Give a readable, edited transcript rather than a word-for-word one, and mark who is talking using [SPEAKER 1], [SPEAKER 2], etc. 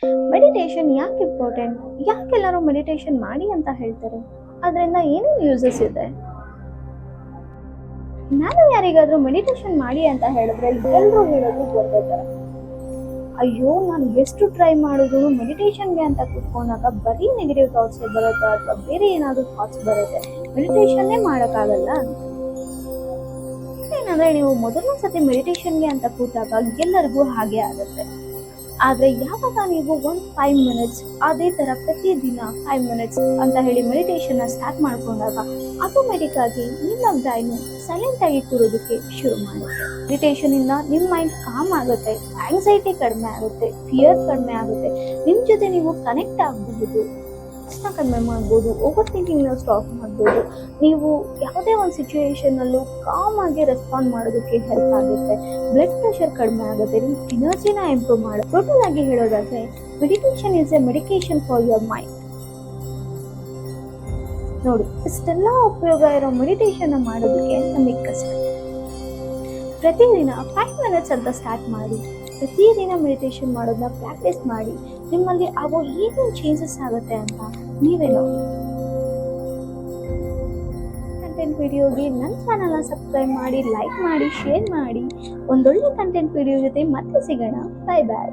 [SPEAKER 1] Meditation ಯಾಕೆ important, ಯಾಕೆಲ್ಲರೂ meditation ಮಾಡಿ ಅಂತ ಹೇಳ್ತಾರೆ, ಅದರಿಂದ ಏನೇನು ಯೂಸಸ್ ಇದೆ? ನಾನು ಯಾರಿಗಾದ್ರೂ ಮೆಡಿಟೇಷನ್ ಮಾಡಿ ಅಂತ ಹೇಳಿದ್ರೆ ಎಲ್ಲರೂ ಹೇಳೋದು ಒಂದೇ ಥರ, ಅಯ್ಯೋ ನಾನು ಎಷ್ಟು ಟ್ರೈ ಮಾಡಿದ್ರು ಮೆಡಿಟೇಷನ್ಗೆ ಅಂತ ಕೂತ್ಕೊಂಡಾಗ ಬರೀ ನೆಗೆಟಿವ್ ಥಾಟ್ಸ್ ಬರುತ್ತೆ ಅಥವಾ ಬೇರೆ ಏನಾದರೂ ಥಾಟ್ಸ್ ಬರುತ್ತೆ, ಮೆಡಿಟೇಷನ್ನೇ ಮಾಡೋಕ್ಕಾಗಲ್ಲ ಅಂತ. ಏನಂದ್ರೆ ನೀವು ಮೊದಲನೇ ಸತಿ ಮೆಡಿಟೇಷನ್ಗೆ ಅಂತ ಕೂತಾಗ ಎಲ್ಲರಿಗೂ ಹಾಗೆ ಆಗುತ್ತೆ. ಆದರೆ ಯಾವಾಗ ನೀವು 5 ಮಿನಿಟ್ಸ್ ಅದೇ ಥರ ಪ್ರತಿದಿನ 5 ಮಿನಿಟ್ಸ್ ಅಂತ ಹೇಳಿ ಮೆಡಿಟೇಷನ್ನ ಸ್ಟಾರ್ಟ್ ಮಾಡ್ಕೊಂಡಾಗ ಆಟೋಮೆಟಿಕ್ ಆಗಿ ನಿಮ್ಮ ಬ್ರೈನು ಸೈಲೆಂಟ್ ಆಗಿ ಕೂರೋದಕ್ಕೆ ಶುರು ಮಾಡುತ್ತೆ. ಮೆಡಿಟೇಷನಿಂದ ನಿಮ್ಮ ಮೈಂಡ್ ಕಾಮ್ ಆಗುತ್ತೆ, ಆಂಗ್ಸೈಟಿ ಕಡಿಮೆ ಆಗುತ್ತೆ, ಫಿಯರ್ ಕಡಿಮೆ ಆಗುತ್ತೆ, ನಿಮ್ಮ ಜೊತೆ ನೀವು ಕನೆಕ್ಟ್ ಆಗಬಹುದು, ಕಡಿಮೆ ಮಾಡ್ಬೋದು, ಓವರ್ ಥಿಂಕಿಂಗ್ನ ಸ್ಟಾಪ್ ಮಾಡ್ಬೋದು, ನೀವು ಯಾವುದೇ ಒಂದು ಸಿಚುವೇಶನಲ್ಲೂ ಕಾಮ್ ಆಗಿ ರೆಸ್ಪಾಂಡ್ ಮಾಡೋದಕ್ಕೆ ಹೆಲ್ಪ್ ಆಗುತ್ತೆ, ಬ್ಲಡ್ ಪ್ರೆಷರ್ ಕಡಿಮೆ ಆಗುತ್ತೆ, ನಿಮ್ಮ ಎನರ್ಜಿನ ಇಂಪ್ರೂವ್ ಮಾಡುತ್ತೆ. ಟೋಟಲ್ ಆಗಿ ಹೇಳೋದಾದ್ರೆ meditation is A medication for your mind. ನೋಡಿ, ಇಷ್ಟೆಲ್ಲ ಉಪಯೋಗ ಇರೋ ಮೆಡಿಟೇಷನ್ ಮಾಡೋದಕ್ಕೆ ನಮಗೆ ಕಷ್ಟ. ಪ್ರತಿದಿನ 5 ಮಿನಿಟ್ಸ್ ಅಂತ ಸ್ಟಾರ್ಟ್ ಮಾಡಿ, ಪ್ರತಿದಿನ ಮೆಡಿಟೇಷನ್ ಮಾಡೋದನ್ನ ಪ್ರಾಕ್ಟೀಸ್ ಮಾಡಿ, ನಿಮ್ಮಲ್ಲಿ ಆಗೋ ಏನೇನು ಚೇಂಜಸ್ ಆಗುತ್ತೆ ಅಂತ ನೀವೇ ನೋಡಿ. ಕಂಟೆಂಟ್ ವಿಡಿಯೋಗೆ ನನ್ನ ಚಾನಲ್ನ ಸಬ್ಸ್ಕ್ರೈಬ್ ಮಾಡಿ, ಲೈಕ್ ಮಾಡಿ, ಶೇರ್ ಮಾಡಿ. ಒಂದೊಳ್ಳೆ ಕಂಟೆಂಟ್ ವಿಡಿಯೋ ಜೊತೆ ಮತ್ತೆ ಸಿಗೋಣ. ಬೈ ಬಾಯ್.